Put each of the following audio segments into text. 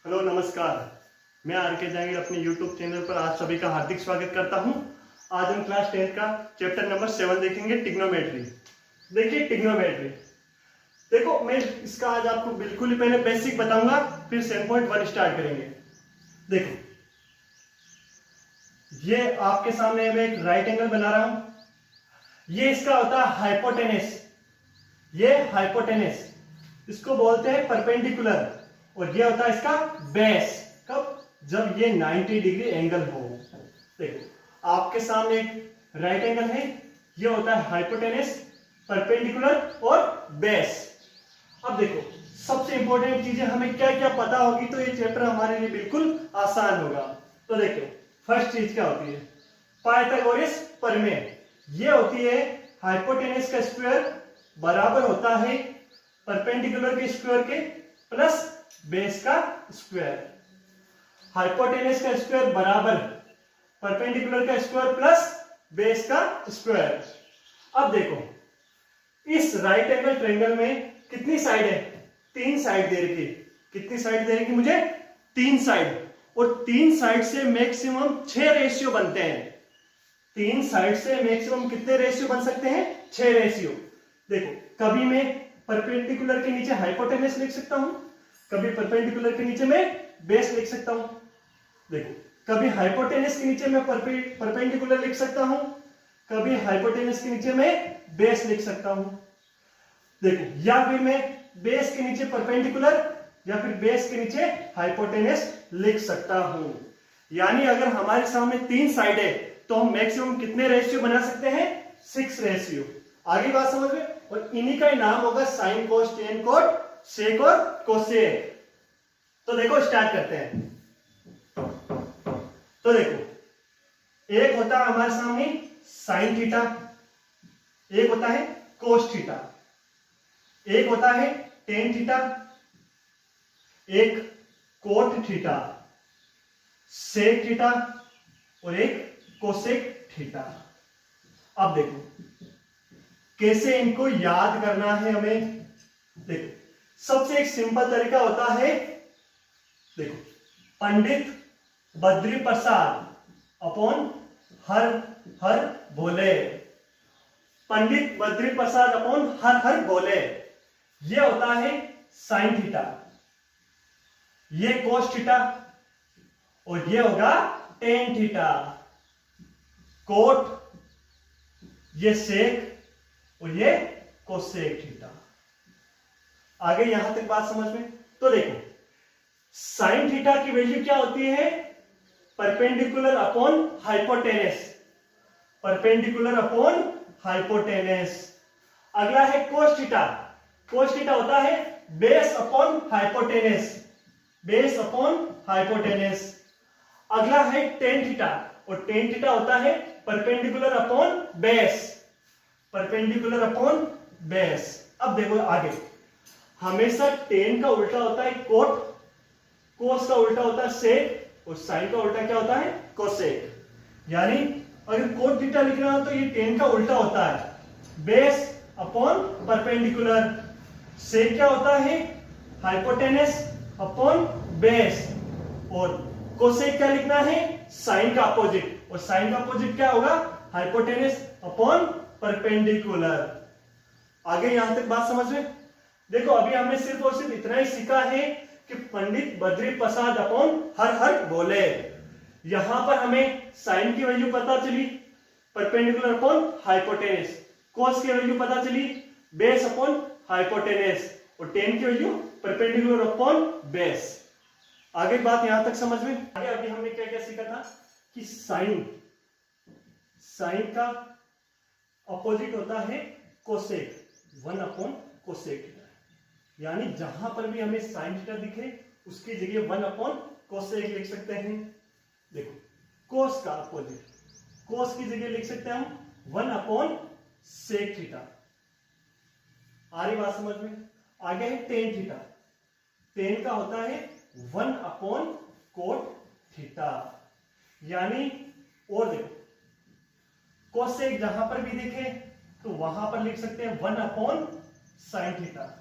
Hello नमस्कार। मैं R K. Jahangir अपने यूट्यूब चैनल पर आप सभी का हार्दिक स्वागत करता हूं। आज हम क्लास 10 का चैप्टर नंबर 7 देखेंगे, ट्रिग्नोमेट्री। देखिए ट्रिग्नोमेट्री, देखो मैं इसका आज आपको बिल्कुल ही पहले बेसिक बताऊंगा, फिर 7.1 स्टार्ट करेंगे। देखो ये आपके सामने मैं एक राइट एंगल बना रहा हूं। ये इसका होता है हाइपोटेनस, ये हाइपोटेनस, इसको बोलते हैं परपेंडिकुलर, और ये होता है इसका बेस। कब? जब ये 90 डिग्री एंगल हो। देखो आपके सामने एक राइट एंगल है, ये होता है हाइपोटेनस, परपेंडिकुलर और बेस। अब देखो सबसे इंपॉर्टेंट चीजें हमें क्या क्या पता होगी तो ये चैप्टर हमारे लिए बिल्कुल आसान होगा। तो देखो फर्स्ट चीज क्या होती है, पाइथागोरस प्रमेय। ये होती है हाइपोटेनस का स्क्वायर बराबर होता है परपेंडिकुलर के स्क्वायर के प्लस बेस का स्क्वायर। हाइपोटेनस का स्क्वायर बराबर परपेंडिकुलर का स्क्वायर प्लस बेस का स्क्वायर। अब देखो इस राइट एंगल ट्रायंगल में कितनी साइड है? 3 साइड दे रखी। कितनी साइड दे रखी मुझे? 3 साइड, और 3 साइड से मैक्सिमम 6 रेशियो बनते हैं। 3 साइड से मैक्सिमम कितने रेशियो बन सकते हैं? 6 रेशियो। देखो कभी मैं परपेंडिकुलर के नीचे हाइपोटेनस लिख सकता हूं, कभी परपेंडिकुलर के नीचे मैं बेस लिख सकता हूं। देखो कभी हाइपोटेनस के नीचे मैं परपेंडिकुलर लिख सकता हूं, कभी हाइपोटेनस के नीचे मैं बेस लिख सकता हूं। देखो या फिर मैं बेस के नीचे परपेंडिकुलर या फिर बेस के नीचे हाइपोटेनस लिख सकता हूं। यानी अगर हमारे सामने 3 साइड है तो हम मैक्सिमम कितने रेशियो बना सकते हैं? 6 रेशियो। आगे बात समझ में? और इन्हीं का ही नाम होगा साइन, कोस, टेन, कोट, सेक और कोसेक। तो देखो स्टार्ट करते हैं। तो देखो एक होता है हमारे सामने साइन थीटा, एक होता है कोस थीटा, एक होता है टेन थीटा, एक कोट थीटा, सेक थीटा और एक कोसेक थीटा। अब देखो कैसे इनको याद करना है हमें। देखो सबसे एक सिंपल तरीका होता है, देखो पंडित बद्री प्रसाद अपॉन हर हर बोले। पंडित बद्री प्रसाद अपॉन हर हर बोले, यह होता है साइन थीटा, ये कोस थीटा और ये होगा टेन थीटा। कोट, ये सेक और ये कोसेक थीटा। आगे यहां तक बात समझ में? तो देखो साइन थीटा की वैल्यू क्या होती है? Perpendicular upon hypotenuse, perpendicular upon hypotenuse. अगला है कोस थीटा, कोस थीटा होता है base upon hypotenuse, base upon hypotenuse. अगला है टेन थीटा, और टेन थीटा होता है perpendicular upon base, perpendicular upon base. अब देखो आगे, हमेशा टेन का उल्टा होता है कोट, कोस का उल्टा होता है सेक और साइन का उल्टा क्या होता है? कोसेक। यानी अगर कोट थीटा लिखना हो तो ये टेन का उल्टा होता है बेस अपॉन परपेंडिकुलर। सेक क्या होता है? Hypotenuse upon base. और कोसेक क्या लिखना है? साइन का अपोजिट, और साइन का अपोजिट क्या होगा? Hypotenuse upon perpendicular. आगे यहां तक बात समझ में? देखो अभी हमने सिर्फ और सिर्फ इतना ही सीखा है कि पंडित बद्री प्रसाद अपॉन हर हर बोले। यहां पर हमें साइन की वैल्यू पता चली परपेंडिकुलर अपॉन हाइपोटेनस, कोस की वैल्यू पता चली बेस अपॉन हाइपोटेनस, और टेन की वैल्यू परपेंडिकुलर अपॉन बेस। आगे बात यहां तक समझ में? आगे अभी हमने क्या क्या सीखा था कि साइन, साइन का अपोजिट होता है कोसेक, 1 अपॉन कोसेक। यानी जहां पर भी हमें साइन थीटा दिखे उसकी जगह 1 अपॉन कोसेक लिख सकते हैं। देखो कोस का अपोजिट, कोस की जगह लिख सकते हैं हम 1 अपॉन सेक थीटा। आ रही बात समझ में? आगे है टेन थीटा, टेन का होता है 1 अपॉन कोट थीटा। यानी और देखो कोसेक जहां पर भी दिखे तो वहां पर लिख सकते हैं 1 upon sine theta.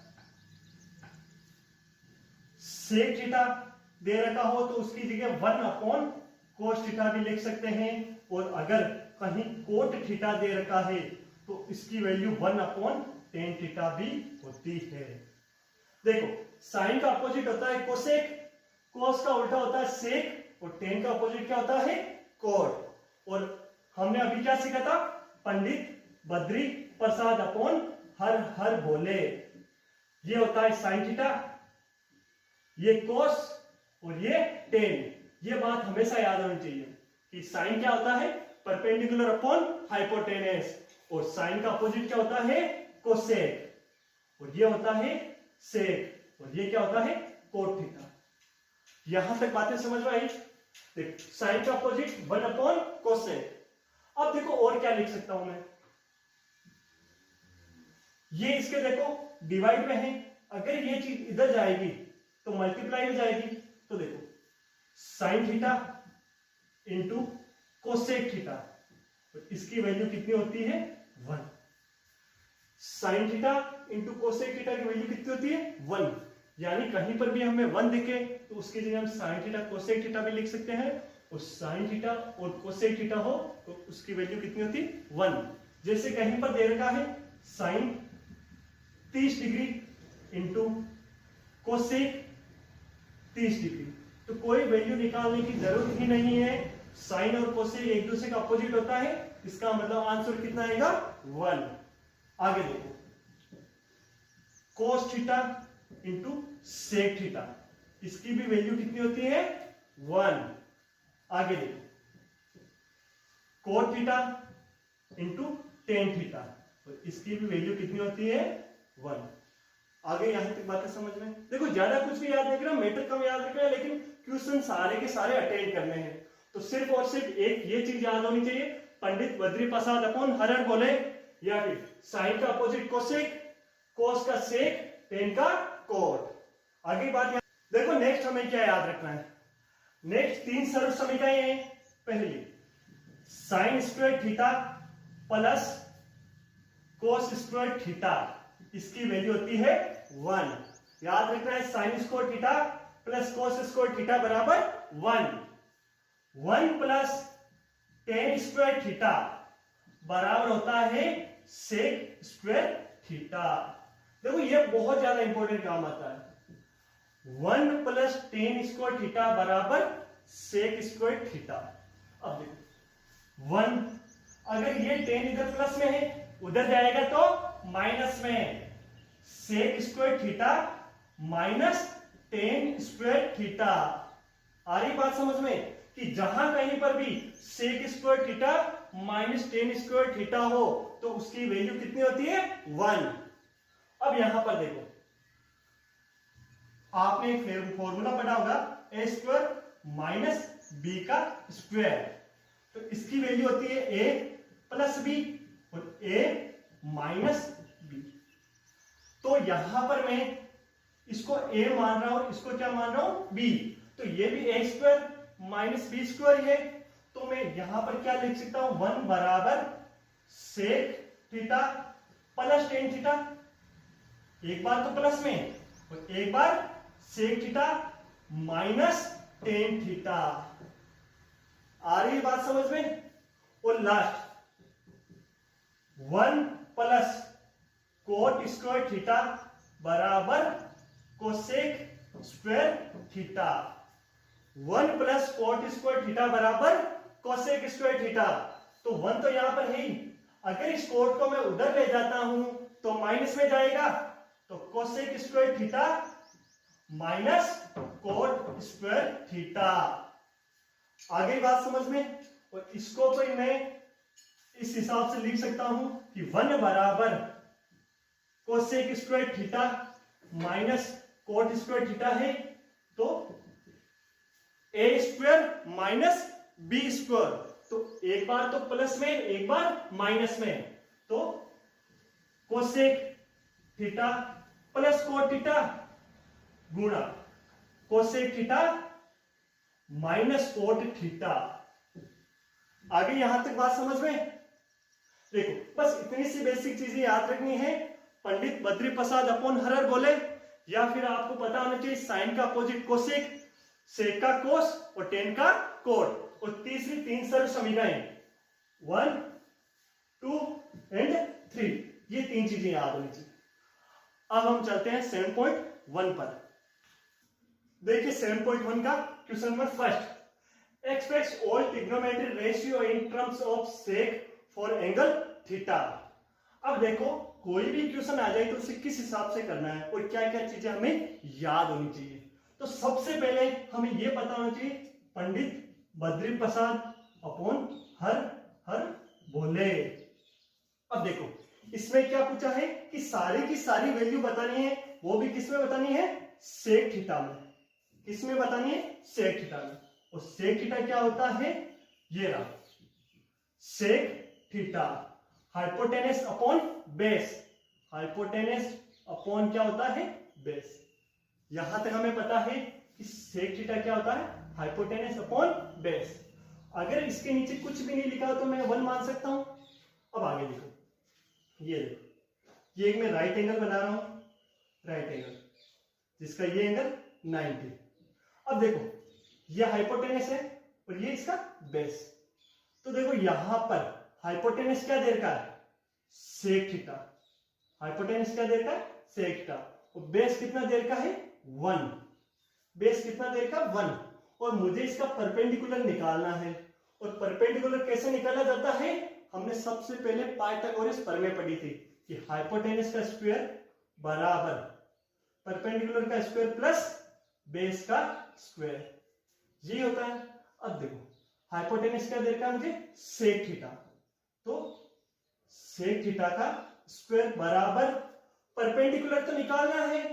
Sec theta दे रखा हो तो उसकी जगह 1 अपॉन कोस थीटा भी लिख सकते हैं, और अगर कहीं कोट थीटा दे रखा है तो इसकी वैल्यू 1 अपॉन टेन थीटा भी होती है। देखो साइन का अपोजिट होता है कोसेक, कोस का उल्टा होता है सेक, और टेन का अपोजिट क्या होता है कोट। और हमने अभी क्या सीखा था, पंडित बद्री प्रसाद अपॉन हर हर बोले, ये होता है साइन थीटा, ये कोस और ये टेन। ये बात हमेशा याद होनी चाहिए कि साइन क्या होता है परपेंडिकुलर अपॉन हाइपोटेनस, और साइन का अपोजिट क्या होता है कोसेक, और ये होता है सेक, और ये क्या होता है कोट थीटा। यहां तक बातें समझ में आई। देख साइन का अपोजिट 1 अपॉन कोसेक। अब देखो और क्या लिख सकता हूं मैं, ये इसके देखो डिवाइड में है, अगर ये चीज इधर जाएगी तो मल्टीप्लाई हो जाएगी। तो देखो sine theta into cosec theta, तो इसकी वैल्यू कितनी होती है 1। Sine theta into cosec theta की वैल्यू कितनी होती है 1, यानी कहीं पर भी हमें 1 दिखे तो उसकी जगह हम साइन थीटा कोसेक थीटा भी लिख सकते हैं, और साइन थीटा और कोसेक थीटा हो तो उसकी वैल्यू कितनी होती है 1। जैसे कहीं पर दे रखा है sine 30 degree into cosec 30 degree, तो कोई वैल्यू निकालने की जरूरत ही नहीं है, साइन और कोसेक एक दूसरे का अपोजिट होता है, इसका मतलब आंसर कितना आएगा 1। आगे देखो cos theta into sec theta, इसकी भी वैल्यू कितनी होती है 1। आगे देखो cot theta into tan theta, तो इसकी भी वैल्यू कितनी होती है 1। आगे यहां तक बातें समझ में। देखो ज्यादा कुछ भी याद नहीं करना, मैटर कम याद रखना है, लेकिन क्वेश्चन सारे के सारे अटेंड करने हैं, तो सिर्फ और सिर्फ एक ये चीज याद होनी चाहिए, पंडित बद्री प्रसाद अपॉन हर हर बोले, या फिर साइन का अपोजिट कोसेक, कोस का सेक, टेन का कोट। आगे बात देखो नेक्स्ट हमें क्या याद रखना है, नेक्स्ट 3 सरल समीकरण हैं। पहली sign square theta plus cos square theta, इसकी वैल्यू होती है 1। याद रखना है sign square theta plus cos square theta बराबर 1। 1 प्लस टेन स्क्वायर थीटा बराबर होता है सेक स्क्वायर थीटा। देखो ये बहुत ज्यादा इंपॉर्टेंट काम आता है, 1 प्लस टेन स्क्वायर थीटा बराबर सेक स्क्वायर थीटा। अब देखो 1, अगर ये टेन इधर प्लस में है उधर जाएगा तो माइनस में, sec square theta minus tan square theta. आ रही बात समझ में कि जहां कहीं पर भी sec square theta minus tan square theta हो तो उसकी वैल्यू कितनी होती है 1। अब यहां पर देखो आपने एक फॉर्मूला पढ़ा होगा ए स्क्वायर माइनस बी का स्क्वायर, तो इसकी वैल्यू होती है ए प्लस बी और ए माइनस बी। तो यहां पर मैं इसको ए मान रहा हूं, इसको क्या मान रहा हूं बी, तो ये भी ए स्क्वायर माइनस बी स्क्वायर है, तो मैं यहां पर क्या लिख सकता हूं 1 बराबर sec theta plus tan theta, एक बार तो प्लस में और एक बार sec theta minus tan theta. आ रही बात समझ में। और last 1 plus cot square theta बराबर cosec square theta. 1 plus cot square theta बराबर कोसेक स्क्वायर थीटा, तो 1 तो यहां पर है ही, अगर इस कोट को मैं उधर ले जाता हूं तो माइनस में जाएगा, तो cosec square theta minus coat square theta. आगे बात समझ में। और इसको तो मैं इस हिसाब से लिख सकता हूं कि 1 बराबर cosec square theta minus coat square theta है, तो ए स्क्वायर माइनस बी स्क्वायर, तो एक बार तो प्लस में एक बार माइनस में, तो cosec theta plus cot theta गुणा cosec theta minus cot theta. आगे यहां तक बात समझ में। देखो बस इतनी सी बेसिक चीजें याद रखनी है, पंडित बद्री प्रसाद अपॉन हर हर बोले, या फिर आपको पता होना चाहिए साइन का अपोजिट कोसेक, सेक का कोस और टेन का कोट, और तीसरी 3 सरल समीकरण 1, 2 एंड 3, ये 3 चीजें याद होनी चाहिए। अब हम चलते हैं 7.1 पर। देखिए 7.1 का question number first, express all trigonometric ratio in terms of sec for angle theta. अब देखो कोई भी क्वेश्चन आ जाए तो उसे किस हिसाब से करना है और क्या क्या चीजें हमें याद होनी चाहिए। तो सबसे पहले हमें यह पता होना चाहिए पंडित बद्री प्रसाद अपॉन हर हर बोले। अब देखो इसमें क्या पूछा है कि सारी की सारी वैल्यू बतानी है, वो भी किसमें बतानी है, सेक थीटा में। किसमें बतानी है, सेक थीटा में। और सेक थीटा क्या होता है, ये रहा sec theta hypotenuse upon base. Hypotenuse upon क्या होता है, बेस। यहां तक हमें पता है कि सेक थीटा क्या होता है, हाइपोटेनस अपॉन बेस। अगर इसके नीचे कुछ भी नहीं लिखा हो तो मैं 1 मान सकता हूं। अब आगे देखो, ये देखो ये एक मैं राइट एंगल बना रहा हूं, राइट एंगल जिसका ये एंगल 90। अब देखो ये हाइपोटेनस है और ये इसका बेस। तो देखो यहां पर हाइपोटेनस क्या दे रखा है, सेक थीटा। हाइपोटेनस क्या दे रखा है, सेक थीटा। और बेस कितना दे रखा है, 1। बेस कितना दे रखा है, 1। और मुझे इसका परपेंडिकुलर निकालना है। और परपेंडिकुलर कैसे निकाला जाता है, हमने सबसे पहले पाइथागोरस प्रमेय पढ़ी थी कि हाइपोटेनस का स्क्वायर बराबर परपेंडिकुलर का स्क्वायर प्लस बेस का स्क्वायर, ये होता है। अब देखो हाइपोटेनस क्या दे रखा है मुझे, सेक थीटा। तो सेक थीटा का स्क्वायर बराबर परपेंडिकुलर तो निकालना है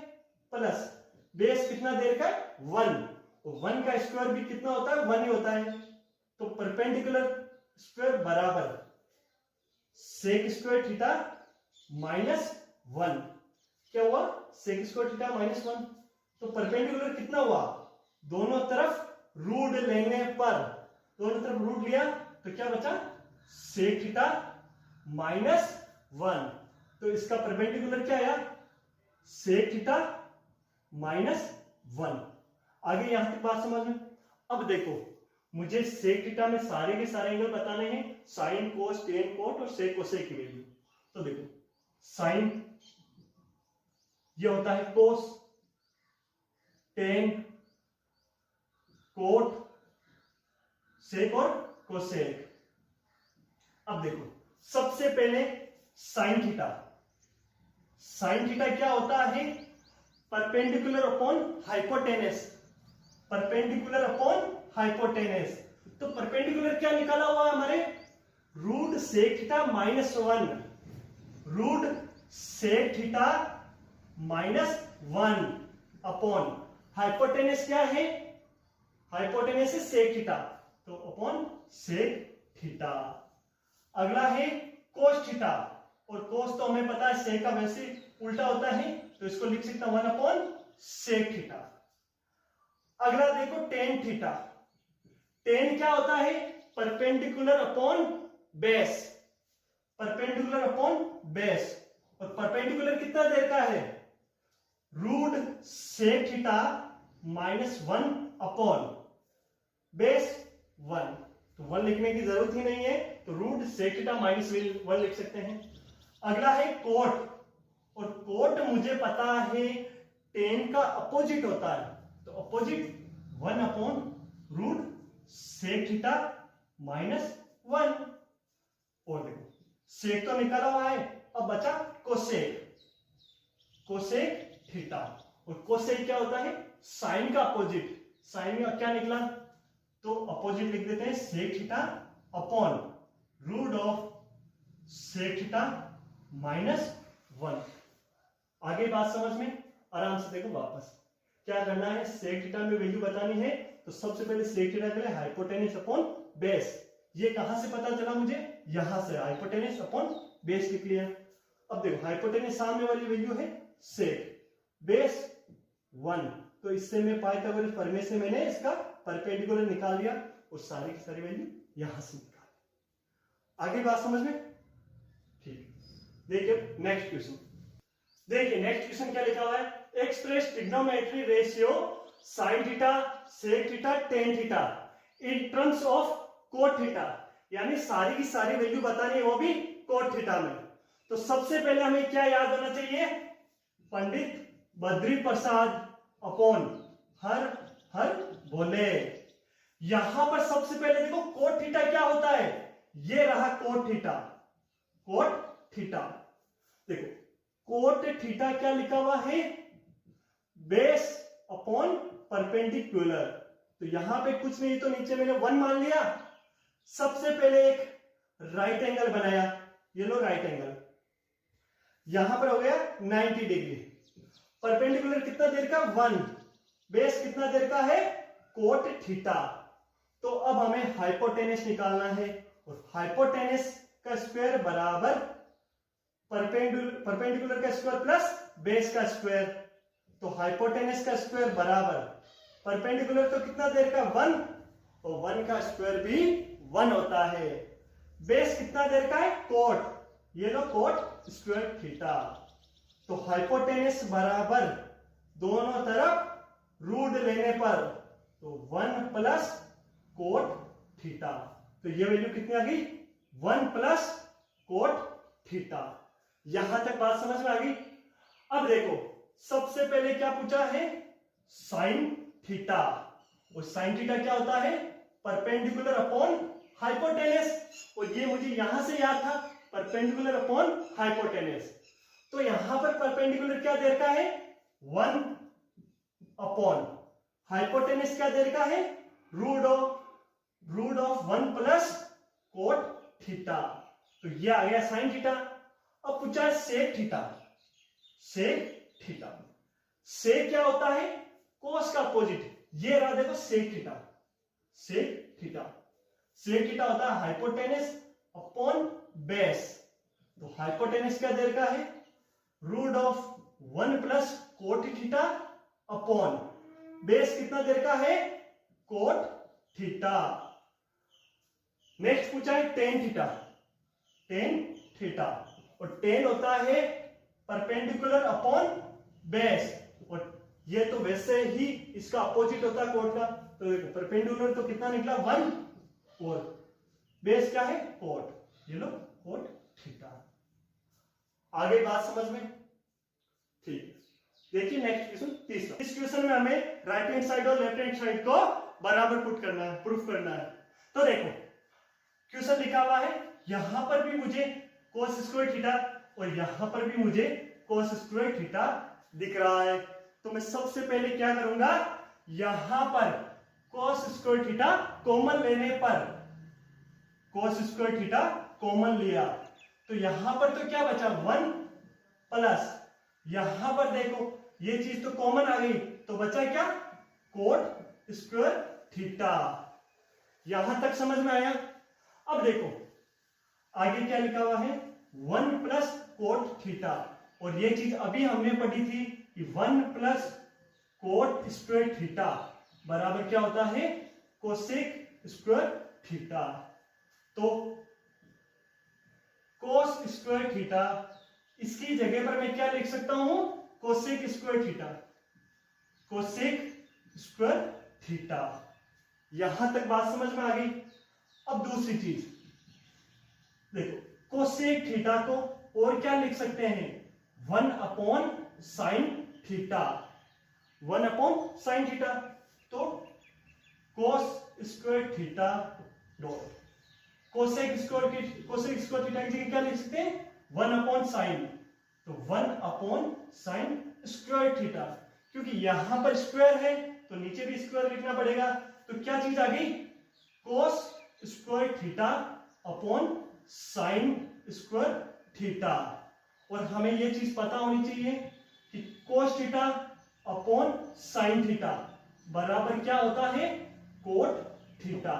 प्लस बेस कितना दे रखा है, 1। और 1 का स्क्वायर भी कितना होता है, 1 ही होता है। तो परपेंडिकुलर स्क्वायर बराबर सेक स्क्वायर थीटा माइनस 1। क्या हुआ, सेक स्क्वायर थीटा माइनस 1। तो परपेंडिकुलर कितना हुआ, दोनों तरफ रूट लेने पर, दोनों तरफ रूट लिया तो क्या बचा, सेक थीटा माइनस 1। तो इसका परपेंडिकुलर क्या आया, सेक थीटा माइनस 1। आगे यहां तक बात समझ में। अब देखो मुझे सेक थीटा में सारे के सारे एंगल बताने हैं, साइन कोस टेन कोट और सेक कोसेक की वैल्यू। तो देखो साइन ये होता है कोस, टेन कोट, सेक और कोसेक। अब देखो सबसे पहले साइन थीटा। साइन थीटा क्या होता है, perpendicular upon hypotenuse. Perpendicular upon hypotenuse. तो परपेंडिकुलर क्या निकाला हुआ है हमारे, root sec theta minus 1। Root sec theta minus 1 upon hypotenuse क्या है, हाइपोटेनस है सेक थीटा, तो अपॉन सेक थीटा। अगला है कोस थीटा। और कोस तो हमें पता है सेक का वैसे उल्टा होता है, तो इसको लिख सकता हूं 1 अपॉन सेक थीटा। अगला देखो टेन थीटा। टेन क्या होता है, perpendicular upon base. Perpendicular upon base. और परपेंडिकुलर कितना देर का है, root sec theta minus 1 upon base 1। तो 1 लिखने की जरूरत ही नहीं है, तो रूट सेक थीटा माइनस 1 लिख सकते हैं। अगला है कोट। और कोट मुझे पता है टेन का अपोजिट होता है, तो opposite 1 upon root sec theta minus 1। और देखो सेक तो निकाला हुआ है, अब बचा कोसेक। Cosec theta. और कोसेक क्या होता है, साइन का अपोजिट। साइन में क्या निकला, तो अपोजिट लिख देते हैं sec theta upon root of sec theta minus 1। आगे बात समझ में, आराम से देखो वापस क्या करना है, सेक थीटा में वैल्यू बतानी है। तो सबसे पहले सेक थीटा के लिए हाइपोटेनस अपॉन बेस। ये कहां से पता चला मुझे, यहां से हाइपोटेनस अपॉन बेस लिख लिया। अब देखो हाइपोटेनस सामने वाली वैल्यू है सेक, बेस 1। तो इससे मैं पाइथागोरस प्रमेय से मैंने इसका परपेंडिकुलर निकाल दिया और सारी की सारी वैल्यू यहां से निकाल। आगे बात समझ में, ठीक। देखिए नेक्स्ट क्वेश्चन। देखिए नेक्स्ट क्वेश्चन क्या लिखा हुआ है, express trigonometry ratio sine theta sec theta, tan theta in terms of cot theta, यानी सारी की सारी वैल्यू बतानी है वो भी कोट थीटा में। तो सबसे पहले हमें क्या याद होना चाहिए, पंडित बद्री प्रसाद अपॉन हर हर भोले। यहां पर सबसे पहले देखो कोट थीटा क्या होता है, ये रहा कोट थीटा, कोट थीटा। देखो कोट थीटा क्या लिखा हुआ है, बेस अपॉन परपेंडिकुलर। तो यहां पे कुछ नहीं तो नीचे मैंने 1 मान लिया। सबसे पहले एक राइट एंगल बनाया, ये लो राइट एंगल, यहां पर हो गया 90 डिग्री। परपेंडिकुलर कितना देर का 1, बेस कितना देर का है कोट थीटा। तो अब हमें हाइपोटेनस निकालना है, और हाइपोटेनस का स्क्वायर बराबर परपेंडिकुलर का स्क्वायर प्लस बेस का स्क्वायर। तो हाइपोटेनस का स्क्वायर बराबर परपेंडिकुलर तो कितना देर का 1, और 1 का स्क्वायर भी 1 होता है। बेस कितना देर का है कोट, ये लो कोट स्क्वायर थीटा। तो हाइपोटेनस बराबर दोनों तरफ रूट लेने पर तो 1 प्लस कोट थीटा। तो ये वैल्यू कितनी आ गई 1 प्लस कोट थीटा। यहां तक बात समझ में आ गई। अब देखो सबसे पहले क्या पूछा है, साइन थीटा। और साइन थीटा क्या होता है, परपेंडिकुलर अपॉन हाइपोटेनस। और ये मुझे यहां से याद था, परपेंडिकुलर अपॉन हाइपोटेनस। तो यहां पर परपेंडिकुलर क्या देर का है 1 अपॉन हाइपोटेनस क्या देर का है root of 1 plus cot theta. तो ये आ गया साइन थीटा। अब पूछा है सेक थीटा। सेक थीटा, सेक क्या होता है कोस का अपोजिट, ये रहा देखो sec theta. Sec theta, sec theta होता है हाइपोटेनस अपॉन बेस। तो हाइपोटेनस क्या देर का है root of 1 plus cot theta upon base कितना देर का है कोट थीटा। नेक्स्ट पूछा है टेन थीटा। टेन थीटा, और टेन होता है परपेंडिकुलर अपॉन बेस, और ये तो वैसे ही इसका अपोजिट होता है कोट का। तो देखो परपेंडिकुलर तो कितना निकला 1, और बेस क्या है कोट, ये लो कोट थीटा। आगे बात समझ में, ठीक है। देखिए नेक्स्ट क्वेश्चन तीसरा। इस क्वेश्चन में हमें राइट हैंड साइड और लेफ्ट हैंड साइड को बराबर पुट करना है, प्रूफ करना है। तो देखो क्वेश्चन लिखा हुआ है, यहां पर भी मुझे कोस स्क्वायर थीटा और यहां पर भी मुझे कोस स्क्वायर थीटा दिख रहा है। तो मैं सबसे पहले क्या करूंगा, यहां पर कोस स्क्वायर थीटा कॉमन लेने पर, कोस स्क्वायर थीटा कॉमन लिया तो यहां पर तो क्या बचा 1 प्लस, यहां पर देखो ये चीज तो कॉमन आ गई, तो बचा क्या कोट स्क्वायर थीटा। यहां तक समझ में आया। अब देखो आगे क्या लिखा हुआ है 1 प्लस कोट थीटा, और ये चीज अभी हमने पढ़ी थी कि 1 प्लस कोट स्क्वायर थीटा बराबर क्या होता है कोसेक स्क्वायर थीटा। तो कोस स्क्वायर थीटा, इसकी जगह पर मैं क्या लिख सकता हूं cosec square theta, cosec square theta. यहां तक बात समझ में आ गई। अब दूसरी चीज देखो, कोसेक थीटा को और क्या लिख सकते हैं 1 upon sine theta, 1 upon sine theta. तो cos square theta dot cosec square theta की जगह क्या लिख सकते हैं 1 अपॉन साइन, तो 1 अपॉन साइन स्क्वायर थीटा। क्योंकि यहां पर स्क्वायर है तो नीचे भी स्क्वायर लिखना पड़ेगा। तो क्या चीज आ गई कोस square theta upon sine square theta. और हमें यह चीज पता होनी चाहिए कि cos theta upon sine theta बराबर क्या होता है कोट थीटा।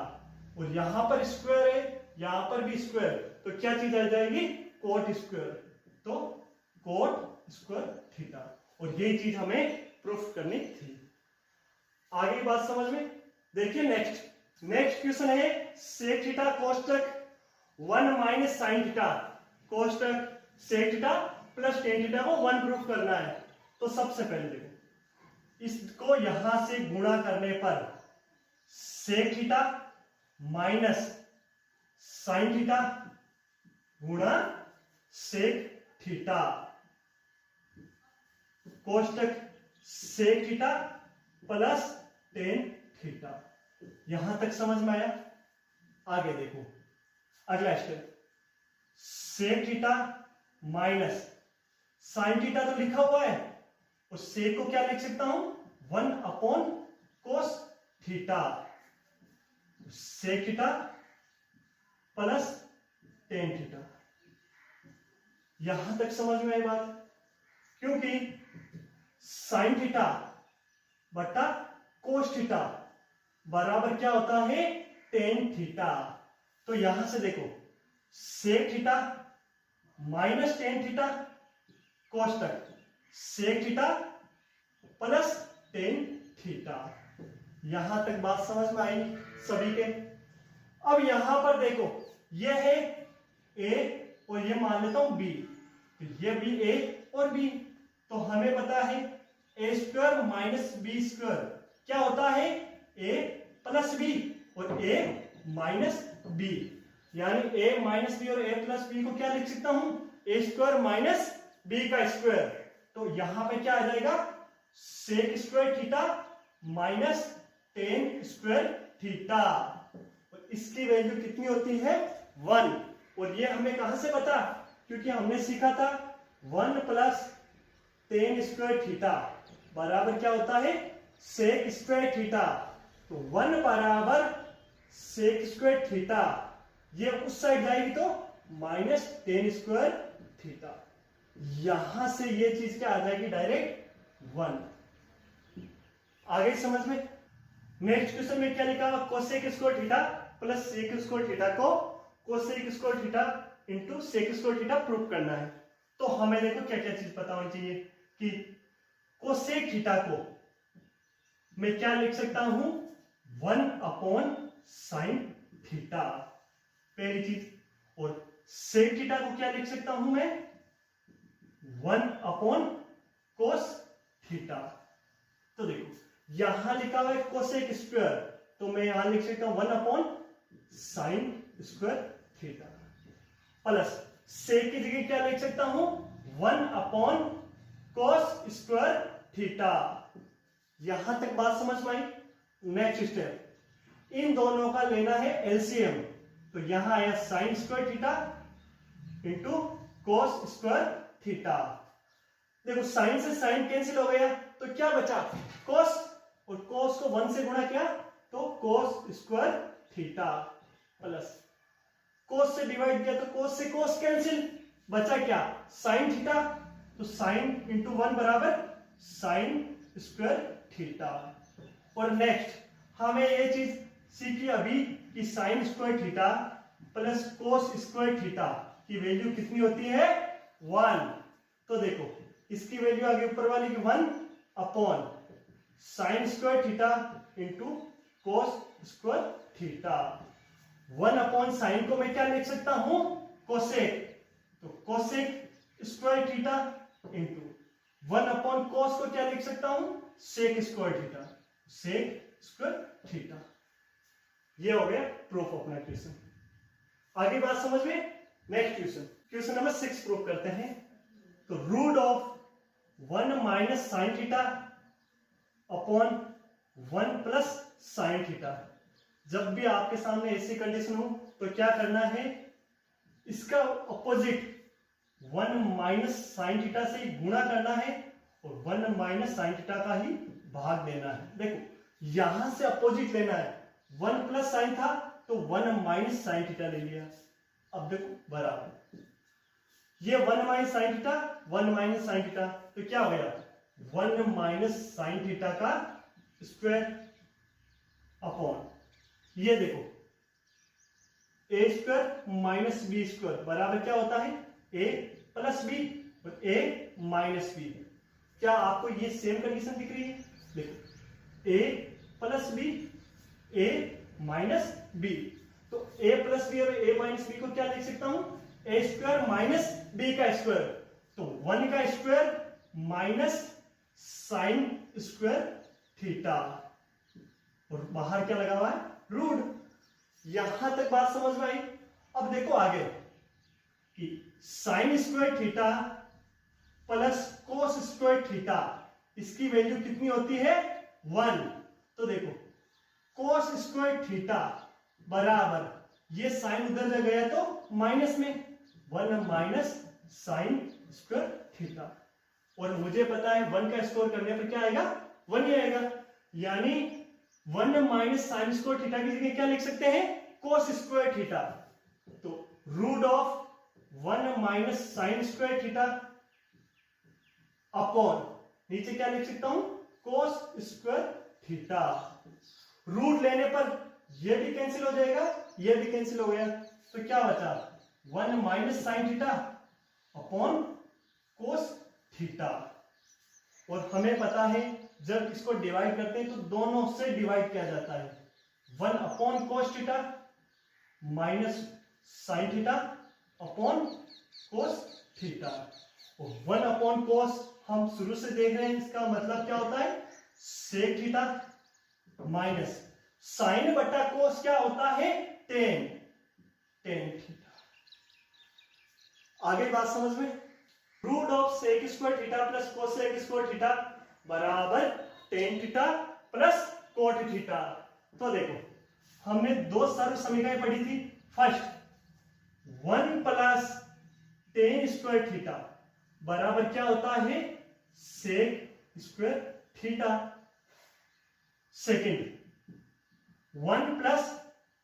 और यहां पर स्क्वायर है, यहां पर भी स्क्वायर, तो क्या चीज आ जाएगी कोट स्क्वायर। तो कोट स्क्वायर थीटा, और ये चीज हमें प्रूफ करनी थी। आगे बात समझ में। देखिए नेक्स्ट क्वेश्चन है सेक थीटा कोष्टक 1 माइनस साइन थीटा कोष्टक sec theta plus tan theta को 1 प्रूफ करना है। तो सबसे पहले देखो इसको यहां से गुणा करने पर sec theta minus sine theta गुणा सेक थीटा, कोष्टक sec theta plus tan theta. यहां तक समझ में आया? आगे देखो अगला step, sec theta minus sine theta तो लिखा हुआ है, उस सेक को क्या लिख सकता हूं? 1 cos theta, sec theta plus tan theta. यहां तक समझ में आई बात? क्योंकि साइन थीटा बटा कोस थीटा बराबर क्या होता है? Tan theta. तो यहां से देखो, sec theta minus tan theta कोष्टक sec theta plus tan theta. यहां तक बात समझ में आई सभी के? अब यहां पर देखो, यह है ए और ये मान लेता हूं बी, तो ये भी ए और बी, तो हमें पता है ए स्क्वायर माइनस बी स्क्वायर क्या होता है? ए प्लस बी और ए माइनस बी, यानी ए माइनस बी और ए प्लस बी को क्या लिख सकता हूं? ए स्क्वायर माइनस बी का स्क्वायर। तो यहां पे क्या आ जाएगा? Sec square theta minus tan square theta, और इसकी वैल्यू कितनी होती है? 1। और ये हमें कहां से पता? क्योंकि हमने सीखा था 1 प्लस टेन स्क्वायर थीटा बराबर क्या होता है? Sec square theta. तो 1 बराबर सेक स्क्वायर थीटा, ये उस साइड जाएगी तो माइनस टेन स्क्वायर थीटा। यहां से ये चीज क्या आ जाएगी? डायरेक्ट 1। आगे समझ में? नेक्स्ट क्वेश्चन में क्या लिखा हुआ? Cosec square theta plus sec square theta को cosec square theta into sec square theta prove करना है। तो हमें देखो क्या क्या चीज पता होनी चाहिए कि कोसेक थीटा को मैं क्या लिख सकता हूं? 1 साइन थीटा, पहली चीज। और सेक थीटा को क्या लिख सकता हूं मैं? 1 कोस थीटा। तो देखो यहां लिखा हुआ है कोसेक स्क्वायर, तो मैं यहां लिख सकता हूं 1 sine square theta, plus sec की जगह क्या लिख सकता हूं? 1 कोस स्क्वायर थीटा। यहां तक बात समझ में आई? नेक्स्ट स्टेप, इन दोनों का लेना है एलसीएम, तो यहां आया sign square theta into cos square theta. देखो साइन से साइन कैंसिल हो गया, तो क्या बचा? कोस, और कोस को 1 से गुणा किया तो cos square theta, plus cos से डिवाइड किया तो कोस से कोस कैंसिल, बचा क्या? साइन थीटा, तो साइन इंटू 1 बराबर साइन स्क्वायर थीटा। और नेक्स्ट हमें ये चीज सीखी अभी कि sign square theta plus cos square theta की वैल्यू कितनी होती है? 1। तो देखो इसकी वैल्यू आगे ऊपर वाली की 1 sine square theta into cos square theta. 1 sine को मैं क्या लिख सकता हूं? कोसेक, तो cosec square theta into 1 cos को क्या लिख सकता हूं? Sec square theta, sec square theta. ये हो गया प्रूफ ऑफ माय क्वेश्चन। आगे बात समझ में? Next question, question number 6 proof करते हैं। तो root of 1 minus sine theta upon 1 plus sine theta. जब भी आपके सामने ऐसी कंडीशन हो तो क्या करना है? इसका अपोजिट 1 माइनस साइन थीटा से गुणा करना है और 1 माइनस साइन थीटा का ही भाग देना है। देखो यहां से अपोजिट लेना है, 1 प्लस साइन था तो 1 माइनस साइन थीटा ले लिया। अब देखो बराबर ये 1 minus sine theta 1 minus sine theta, तो क्या हो गया? 1 माइनस साइन थीटा का स्क्वायर अपॉन ये देखो ए स्क्वायर माइनस बी स्क्वायर बराबर क्या होता है? ए प्लस बी और ए माइनस बी। क्या आपको ये सेम कंडीशन दिख रही है? देखो ए प्लस बी ए माइनस बी, तो ए प्लस बी और ए माइनस बी को क्या लिख सकता हूं? ए स्क्वायर माइनस बी का स्क्वायर, तो 1 का square minus sine square theta, और बाहर क्या लगा हुआ है? रूट। यहां तक बात समझ में आई। अब देखो आगे कि sign square theta plus cos square theta, इसकी वैल्यू कितनी होती है? 1। तो देखो कोस स्क्वायर थीटा बराबर, ये साइन उधर जा गया तो माइनस में, 1 माइनस साइन स्क्वायर थीटा। और मुझे पता है 1 का स्क्वायर करने पर क्या आएगा? 1 ही आएगा। यानी 1 माइनस साइन स्क्वायर थीटा की जगह क्या लिख सकते हैं? Cos square theta. तो root of 1 minus sine square theta upon, नीचे क्या लिख सकता हूं? कोस स्क्वायर थीटा। रूट लेने पर ये भी कैंसिल हो जाएगा, ये भी कैंसिल हो गया, तो क्या बचा? 1 minus sine theta upon cos theta. और हमें पता है जब इसको डिवाइड करते हैं तो दोनों से डिवाइड किया जाता है। 1 upon cos theta minus sine theta upon cos theta. 1 upon कोस हम शुरू से देख रहे हैं, इसका मतलब क्या होता है? सेक थीटा माइनस साइन बटा कोस क्या होता है? Tan theta. आगे बात समझ में? Root of sec square theta plus cosec square theta बराबर tan theta plus cot theta. तो देखो हमने दो सर्व समीकरण पढ़ी थी। First 1 plus tan square theta बराबर क्या होता है? Sec square theta. Second 1 plus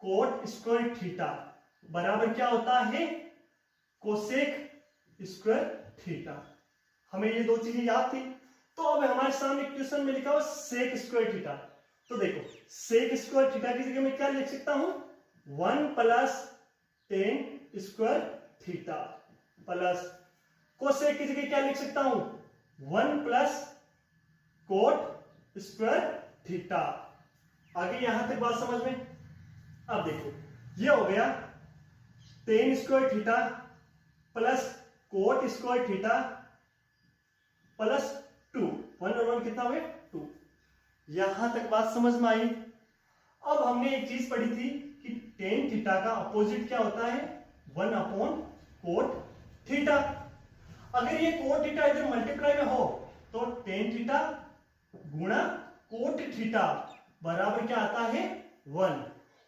cot square theta बराबर क्या होता है? Cosec square theta. हमें ये दो चीजें याद थी। तो अब हमारे सामने क्वेश्चन में लिखा हुआ सेक स्क्वायर थीटा। तो देखो सेक स्क्वायर थीटा की जगह मैं क्या लिख सकता हूं? 1 plus tan square theta plus cosec की जगह क्या लिख सकता हूं? 1 प्लस कोट स्क्वायर थीटा। आगे यहां तक बात समझ में? अब देखो ये हो गया ten square theta plus cot square theta plus 2। 1 और 1 कितना हुए? 2। यहां तक बात समझ में आई। अब हमने एक चीज पढ़ी थी कि टेन थीटा का अपोजिट क्या होता है? 1 अपॉन कोट थीटा। अगर ये कोट थीटा इधर मल्टीप्लाई में हो तो टेन थीटा गुणा कोट थीटा बराबर क्या आता है? 1।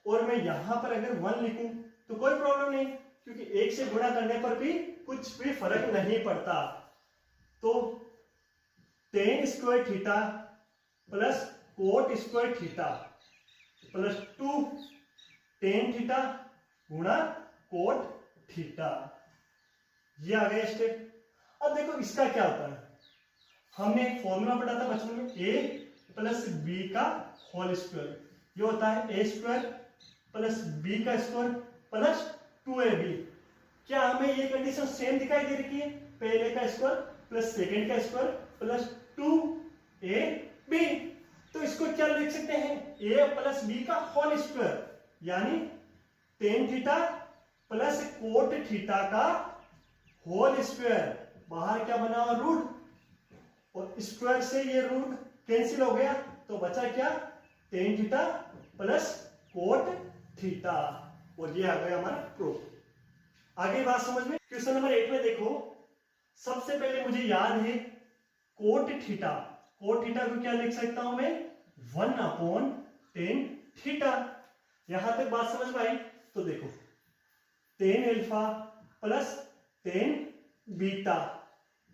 और मैं यहां पर अगर 1 लिखूं तो कोई प्रॉब्लम नहीं, क्योंकि 1 से गुणा करने पर भी कुछ भी फर्क नहीं पड़ता। तो ten square theta plus cot square theta plus 2 tan theta गुणा कोट थीटा, ये आ गया स्टेप। अब देखो इसका क्या होता है? हमने एक फॉर्मूला पढ़ा था बचपन में, a प्लस बी का होल स्क्वायर। ये होता है ए स्क्वायर प्लस बी का स्क्वायर प्लस 2ab। क्या हमें ये कंडीशन सेम दिखाई दे रही है? पहले का स्क्वायर प्लस सेकेंड का स्क्वायर प्लस 2ab। तो इसको क्या लिख सकते हैं? a प्लस बी का होल स्क्वायर, यानी ten theta plus cot theta का होल स्क्वायर। बाहर क्या बना हुआ? रूट, और स्क्वायर से ये रूट कैंसिल हो गया, तो बचा क्या? Ten theta plus cot theta. और ये आ गया हमारा प्रूफ। आगे बात समझ में? क्वेश्चन नंबर 8 में देखो, सबसे पहले मुझे याद है कोट थीटा। कोट थीटा को क्या लिख सकता हूं मैं? 1 अपॉन टेन थीटा। यहां तक बात समझ में आई? तो देखो tan alpha plus tan beta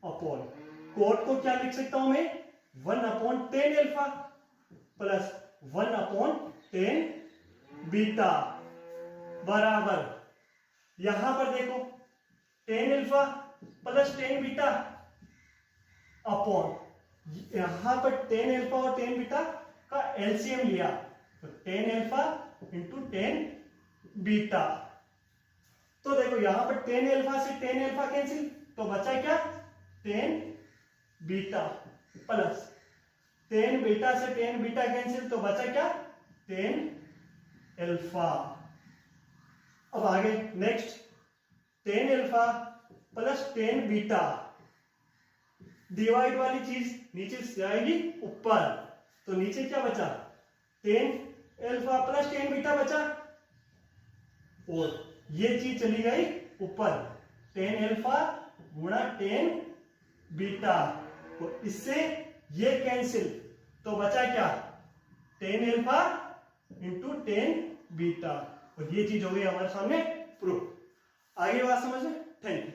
upon coat को क्या लिख सकता हूं मैं? 1 upon tan alpha plus 1 upon tan beta बराबर, यहां पर देखो tan alpha plus tan beta upon, यहां पर टेन अल्फा और टेन बीटा का एलसीएम लिया, तो tan alpha into tan beta. तो देखो यहां पर टेन अल्फा से टेन अल्फा कैंसिल, तो बचा क्या? Tan beta plus tan beta से टेन बीटा कैंसिल, तो बचा क्या? Tan alpha. अब आगे next tan alpha plus tan beta, divide वाली चीज नीचे से आएगी ऊपर, तो नीचे क्या बचा? Tan alpha plus tan beta बचा, और ये चीज चली गई ऊपर, टेन अल्फा गुणा टेन बीटा, और इससे ये कैंसिल, तो बचा क्या, tan alpha into tan beta, और ये चीज हो गई हमारे सामने प्रूफ। आगे बात समझ में, थैंक यू।